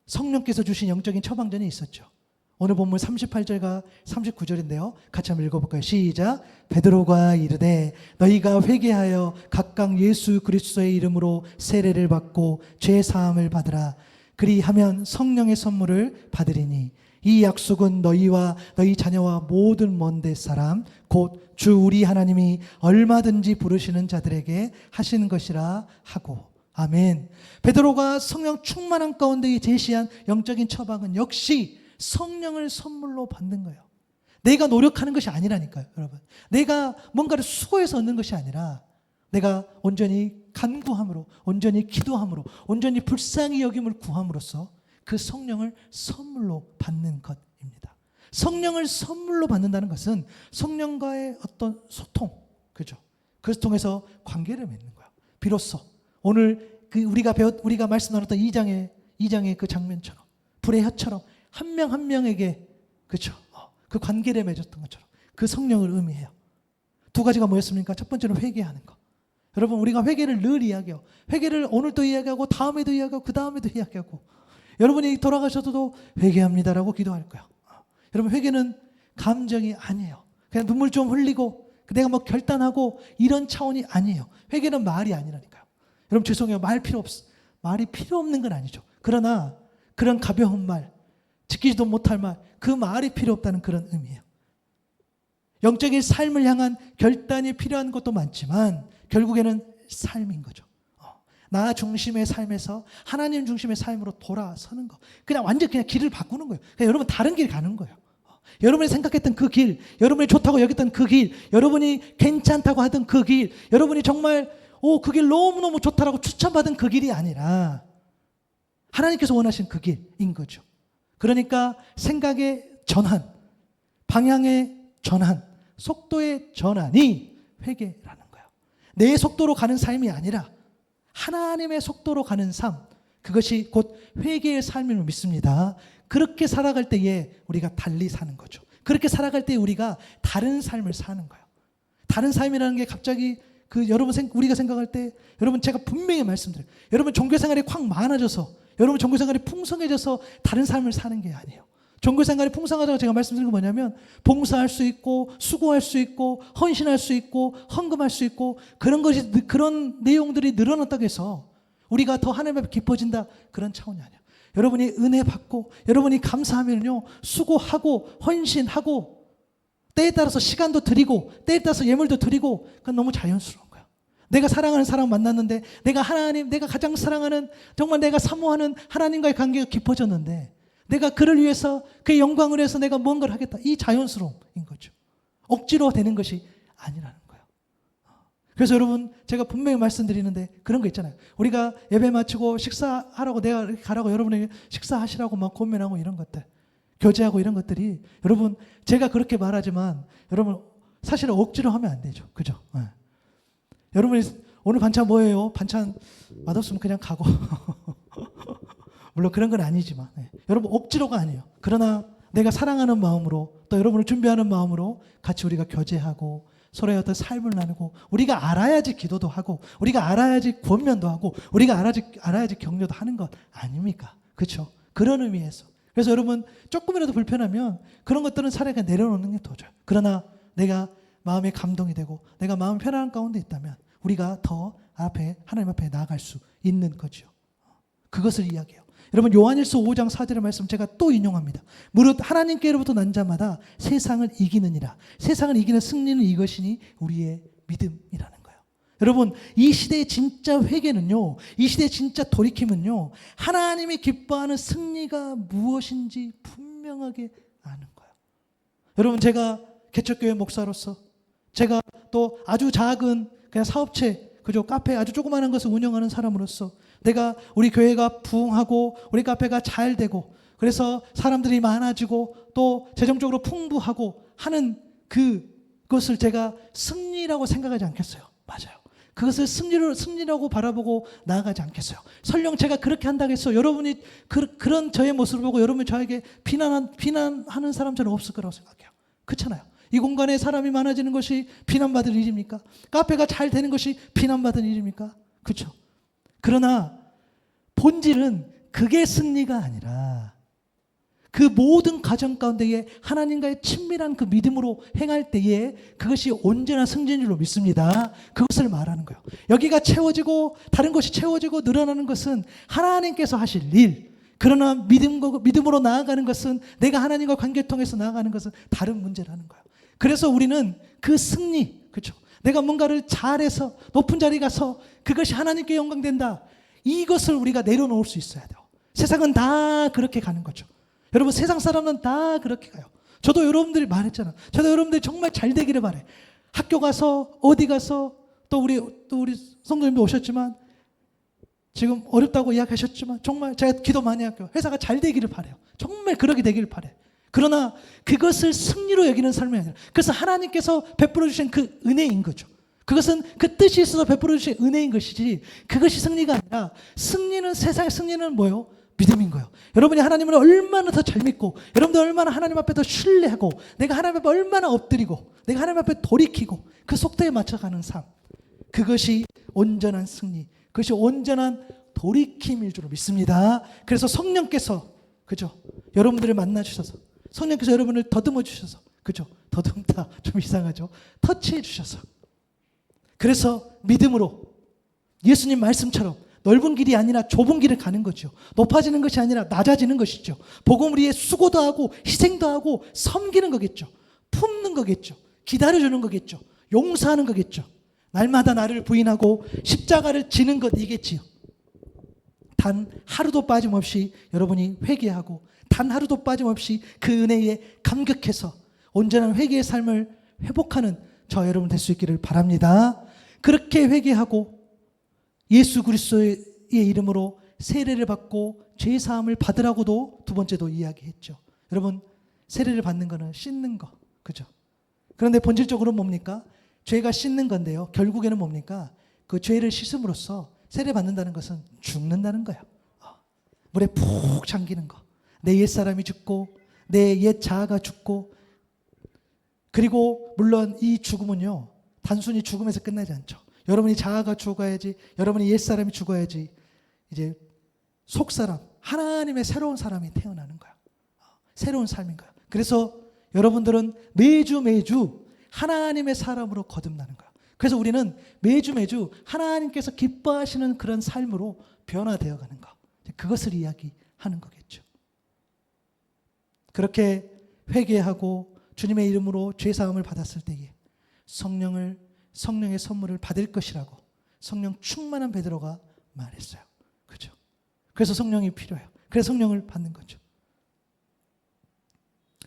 성령께서 주신 영적인 처방전이 있었죠. 오늘 본문 38절과 39절인데요. 같이 한번 읽어볼까요? 시작. 베드로가 이르되 너희가 회개하여 각각 예수 그리스도의 이름으로 세례를 받고 죄 사함을 받으라. 그리하면 성령의 선물을 받으리니 이 약속은 너희와 너희 자녀와 모든 먼 데 사람 곧 주 우리 하나님이 얼마든지 부르시는 자들에게 하시는 것이라 하고. 아멘. 베드로가 성령 충만한 가운데 제시한 영적인 처방은 역시 성령을 선물로 받는 거예요. 내가 노력하는 것이 아니라니까요, 여러분. 내가 뭔가를 수고해서 얻는 것이 아니라 내가 온전히 간구함으로, 온전히 기도함으로, 온전히 불쌍히 여김을 구함으로써 그 성령을 선물로 받는 것입니다. 성령을 선물로 받는다는 것은 성령과의 어떤 소통, 그죠? 그것을 통해서 관계를 맺는 거야. 비로소 오늘 우리가 말씀 나눴던 2장의 그 장면처럼 불의 혀처럼 한 명 한 명에게, 그죠? 그 관계를 맺었던 것처럼 그 성령을 의미해요. 두 가지가 뭐였습니까? 첫 번째는 회개하는 거. 여러분, 우리가 회개를 늘 이야기해요. 회개를 오늘도 이야기하고 다음에도 이야기하고 그 다음에도 이야기하고, 여러분이 돌아가셔도 회개합니다라고 기도할 거야. 여러분, 회개는 감정이 아니에요. 그냥 눈물 좀 흘리고 내가 뭐 결단하고 이런 차원이 아니에요. 회개는 말이 아니라니까요. 여러분, 죄송해요. 말이 필요 없는 건 아니죠. 그러나 그런 가벼운 말, 지키지도 못할 말, 그 말이 필요 없다는 그런 의미예요. 영적인 삶을 향한 결단이 필요한 것도 많지만 결국에는 삶인 거죠. 나 중심의 삶에서 하나님 중심의 삶으로 돌아서는 거. 그냥 완전 그냥 길을 바꾸는 거예요. 그냥 여러분 다른 길 가는 거예요. 여러분이 생각했던 그 길, 여러분이 좋다고 여겼던 그 길, 여러분이 괜찮다고 하던 그 길, 여러분이 정말 그 길 너무너무 좋다라고 추천받은 그 길이 아니라 하나님께서 원하신 그 길인 거죠. 그러니까 생각의 전환, 방향의 전환, 속도의 전환이 회개라는 거예요. 내 속도로 가는 삶이 아니라 하나님의 속도로 가는 삶, 그것이 곧 회개의 삶임을 믿습니다. 그렇게 살아갈 때에 우리가 달리 사는 거죠. 그렇게 살아갈 때 우리가 다른 삶을 사는 거예요. 다른 삶이라는 게 갑자기 우리가 생각할 때, 여러분 제가 분명히 말씀드려요. 여러분 종교생활이 확 많아져서, 여러분 종교생활이 풍성해져서 다른 삶을 사는 게 아니에요. 종교생활이 풍성하다고 제가 말씀드린 건 뭐냐면 봉사할 수 있고 수고할 수 있고 헌신할 수 있고 헌금할 수 있고 그런 내용들이 늘어났다고 해서 우리가 더 하나님 앞에 깊어진다, 그런 차원이 아니에요. 여러분이 은혜 받고 여러분이 감사하면요, 수고하고 헌신하고 때에 따라서 시간도 드리고 때에 따라서 예물도 드리고, 그건 너무 자연스러운 거예요. 내가 사랑하는 사람 만났는데 내가 가장 사랑하는, 정말 내가 사모하는 하나님과의 관계가 깊어졌는데 내가 그를 위해서, 그의 영광을 위해서 내가 무언가를 하겠다, 이 자연스러움인 거죠. 억지로 되는 것이 아니라는 거예요. 그래서 여러분 제가 분명히 말씀드리는데, 그런 거 있잖아요. 우리가 예배 마치고 식사하라고, 내가 이렇게 가라고 여러분에게 식사하시라고 막 고민하고 이런 것들, 교제하고 이런 것들이, 여러분 제가 그렇게 말하지만 여러분 사실은 억지로 하면 안 되죠. 그죠? 네. 여러분이 오늘 반찬 뭐예요? 반찬 맛없으면 그냥 가고 물론 그런 건 아니지만, 네. 여러분 억지로가 아니에요. 그러나 내가 사랑하는 마음으로, 또 여러분을 준비하는 마음으로 같이 우리가 교제하고 서로의 어떤 삶을 나누고, 우리가 알아야지 기도도 하고 우리가 알아야지 권면도 하고 우리가 알아야지 격려도 하는 것 아닙니까? 그렇죠? 그런 의미에서. 그래서 여러분 조금이라도 불편하면 그런 것들은 차라리 그냥 내려놓는 게 더 좋아요. 그러나 내가 마음에 감동이 되고 내가 마음 편안한 가운데 있다면 우리가 더 하나님 앞에 나아갈 수 있는 거죠. 그것을 이야기해요. 여러분 요한일서 5장 4절의 말씀 제가 또 인용합니다. 무릇 하나님께로부터 난 자마다 세상을 이기느니라. 세상을 이기는 승리는 이것이니 우리의 믿음이라는 거예요. 여러분 이 시대의 진짜 회개는요, 이 시대의 진짜 돌이킴은요, 하나님이 기뻐하는 승리가 무엇인지 분명하게 아는 거예요. 여러분 제가 개척교회 목사로서, 제가 또 아주 작은 그냥 사업체, 그죠, 카페 아주 조그마한 것을 운영하는 사람으로서, 내가 우리 교회가 부흥하고 우리 카페가 잘 되고 그래서 사람들이 많아지고 또 재정적으로 풍부하고 하는 그것을 제가 승리라고 생각하지 않겠어요. 맞아요. 그것을 승리라고 바라보고 나아가지 않겠어요. 설령 제가 그렇게 한다고 해서 여러분이 그런 저의 모습을 보고 여러분이 저에게 비난하는 사람들은 없을 거라고 생각해요. 그렇잖아요. 이 공간에 사람이 많아지는 것이 비난받을 일입니까? 카페가 잘 되는 것이 비난받을 일입니까? 그렇죠. 그러나 본질은 그게 승리가 아니라 그 모든 과정 가운데에 하나님과의 친밀한 그 믿음으로 행할 때에 그것이 온전한 승진으로 믿습니다. 그것을 말하는 거예요. 여기가 채워지고 다른 것이 채워지고 늘어나는 것은 하나님께서 하실 일. 그러나 믿음으로 나아가는 것은, 내가 하나님과 관계를 통해서 나아가는 것은 다른 문제라는 거예요. 그래서 우리는 그 승리, 그렇죠? 내가 뭔가를 잘해서 높은 자리에 가서 그것이 하나님께 영광된다, 이것을 우리가 내려놓을 수 있어야 돼요. 세상은 다 그렇게 가는 거죠. 여러분 세상 사람은 다 그렇게 가요. 저도 여러분들이 말했잖아. 저도 여러분들이 정말 잘 되기를 바래. 학교 가서 어디 가서 또 우리 성도님도 오셨지만 지금 어렵다고 이야기하셨지만 정말 제가 기도 많이 할게요. 회사가 잘 되기를 바래요. 정말 그렇게 되기를 바래. 그러나 그것을 승리로 여기는 삶이 아니라, 그것은 하나님께서 베풀어 주신 그 은혜인 거죠. 그것은 그 뜻이 있어서 베풀어 주신 은혜인 것이지, 그것이 승리가 아니라, 세상의 승리는 뭐예요? 믿음인 거예요. 여러분이 하나님을 얼마나 더 잘 믿고, 여러분들 얼마나 하나님 앞에 더 신뢰하고, 내가 하나님 앞에 얼마나 엎드리고, 내가 하나님 앞에 돌이키고 그 속도에 맞춰가는 삶, 그것이 온전한 승리, 그것이 온전한 돌이킴일 줄 믿습니다. 그래서 성령께서, 그죠, 여러분들을 만나 주셔서, 성령께서 여러분을 더듬어 주셔서, 그죠, 더듬다 좀 이상하죠, 터치해 주셔서, 그래서 믿음으로 예수님 말씀처럼 넓은 길이 아니라 좁은 길을 가는 거죠. 높아지는 것이 아니라 낮아지는 것이죠. 복음을 위해 수고도 하고 희생도 하고 섬기는 거겠죠. 품는 거겠죠. 기다려주는 거겠죠. 용서하는 거겠죠. 날마다 나를 부인하고 십자가를 지는 것, 이겠지요. 단 하루도 빠짐없이 여러분이 회개하고 단 하루도 빠짐없이 그 은혜에 감격해서 온전한 회개의 삶을 회복하는 저 여러분 될 수 있기를 바랍니다. 그렇게 회개하고 예수 그리스도의 이름으로 세례를 받고 죄 사함을 받으라고도 두 번째도 이야기했죠. 여러분, 세례를 받는 거는 씻는 거, 그죠? 그런데 본질적으로 뭡니까? 죄가 씻는 건데요. 결국에는 뭡니까? 그 죄를 씻음으로써 세례 받는다는 것은 죽는다는 거예요. 물에 푹 잠기는 거. 내 옛사람이 죽고 내 옛 자아가 죽고, 그리고 물론 이 죽음은요 단순히 죽음에서 끝나지 않죠. 여러분이 자아가 죽어야지, 여러분이 옛사람이 죽어야지 이제 속사람, 하나님의 새로운 사람이 태어나는 거야. 새로운 삶인 거야. 그래서 여러분들은 매주 하나님의 사람으로 거듭나는 거야. 그래서 우리는 매주 하나님께서 기뻐하시는 그런 삶으로 변화되어 가는 거. 그것을 이야기하는 거겠죠. 그렇게 회개하고 주님의 이름으로 죄사함을 받았을 때에 성령의 선물을 받을 것이라고 성령 충만한 베드로가 말했어요. 그죠? 그래서 성령이 필요해요. 그래서 성령을 받는 거죠.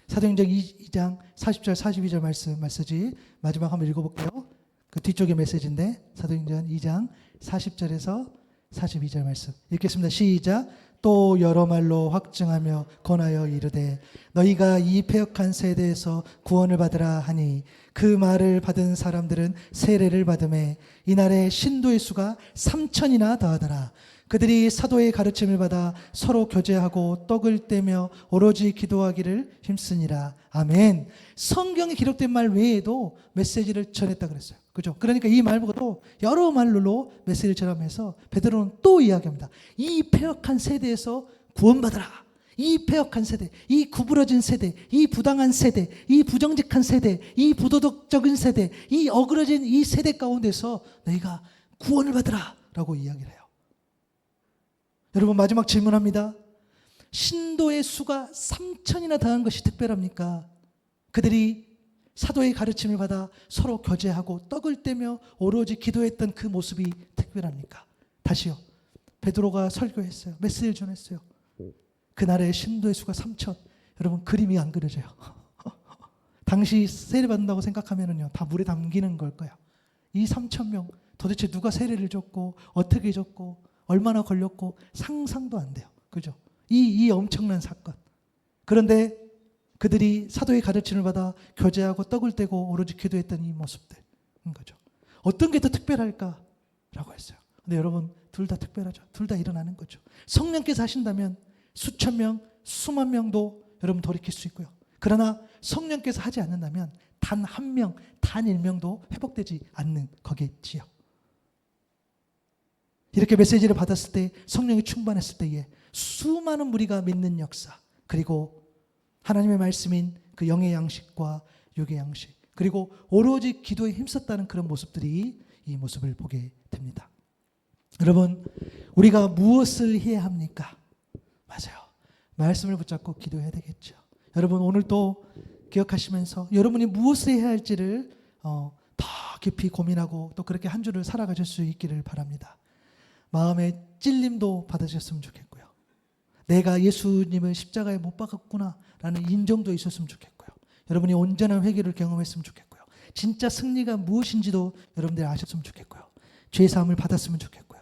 사도행전 2장 40절 42절 메시지 마지막 한번 읽어볼게요. 그 뒤쪽의 메시지인데 사도행전 2장 40절에서 42절 말씀 읽겠습니다. 시작. 또 여러 말로 확증하며 권하여 이르되 너희가 이 패역한 세대에서 구원을 받으라 하니 그 말을 받은 사람들은 세례를 받음에 이날에 신도의 수가 3,000이나 더하더라. 그들이 사도의 가르침을 받아 서로 교제하고 떡을 떼며 오로지 기도하기를 힘쓰니라. 아멘. 성경에 기록된 말 외에도 메시지를 전했다 그랬어요. 그죠? 그러니까 이 말보다도 여러 말로 메시지를 전하면서 베드로는 또 이야기합니다. 이 패역한 세대에서 구원받으라. 이 패역한 세대, 이 구부러진 세대, 이 부당한 세대, 이 부정직한 세대, 이 부도덕적인 세대, 이 어그러진 이 세대 가운데서 너희가 구원을 받으라 라고 이야기를 해요. 여러분, 마지막 질문합니다. 신도의 수가 3,000이나 더한 것이 특별합니까? 그들이 사도의 가르침을 받아 서로 교제하고 떡을 떼며 오로지 기도했던 그 모습이 특별합니까? 다시요. 베드로가 설교했어요. 메시지를 전했어요. 그날의 신도의 수가 3,000. 여러분, 그림이 안 그려져요. 당시 세례 받는다고 생각하면은요, 다 물에 담기는 걸 거야. 이 3,000명 도대체 누가 세례를 줬고 어떻게 줬고 얼마나 걸렸고 상상도 안 돼요. 그죠? 이 엄청난 사건. 그런데 그들이 사도의 가르침을 받아 교제하고 떡을 떼고 오로지 기도했던 이 모습들인 거죠. 어떤 게 더 특별할까라고 했어요. 근데 여러분, 둘 다 특별하죠. 둘 다 일어나는 거죠. 성령께서 하신다면 수천 명, 수만 명도 여러분 돌이킬 수 있고요. 그러나 성령께서 하지 않는다면 단 한 명, 단 1명도 회복되지 않는 거겠지요. 이렇게 메시지를 받았을 때, 성령이 충만했을 때에 수많은 무리가 믿는 역사, 그리고 하나님의 말씀인 그 영의 양식과 육의 양식, 그리고 오로지 기도에 힘썼다는 그런 모습들이 이 모습을 보게 됩니다. 여러분, 우리가 무엇을 해야 합니까? 맞아요. 말씀을 붙잡고 기도해야 되겠죠. 여러분, 오늘 또 기억하시면서 여러분이 무엇을 해야 할지를 더 깊이 고민하고 또 그렇게 한 주를 살아가실 수 있기를 바랍니다. 마음의 찔림도 받으셨으면 좋겠고요. 내가 예수님을 십자가에 못 박았구나 라는 인정도 있었으면 좋겠고요. 여러분이 온전한 회개를 경험했으면 좋겠고요. 진짜 승리가 무엇인지도 여러분들이 아셨으면 좋겠고요. 죄사함을 받았으면 좋겠고요.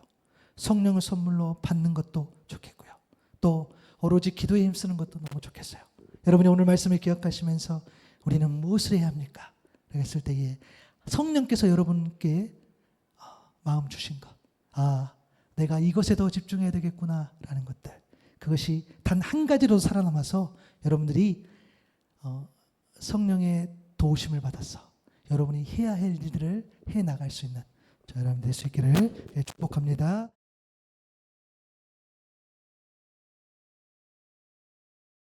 성령을 선물로 받는 것도 좋겠고요. 또 오로지 기도에 힘쓰는 것도 너무 좋겠어요. 여러분이 오늘 말씀을 기억하시면서 우리는 무엇을 해야 합니까? 그랬을 때에 성령께서 여러분께 마음 주신 것, 내가 이것에 더 집중해야 되겠구나 라는 것들, 그것이 단 한 가지로 살아남아서 여러분들이 성령의 도우심을 받아서 여러분이 해야 할 일들을 해나갈 수 있는 저 여러분 될 수 있기를 축복합니다.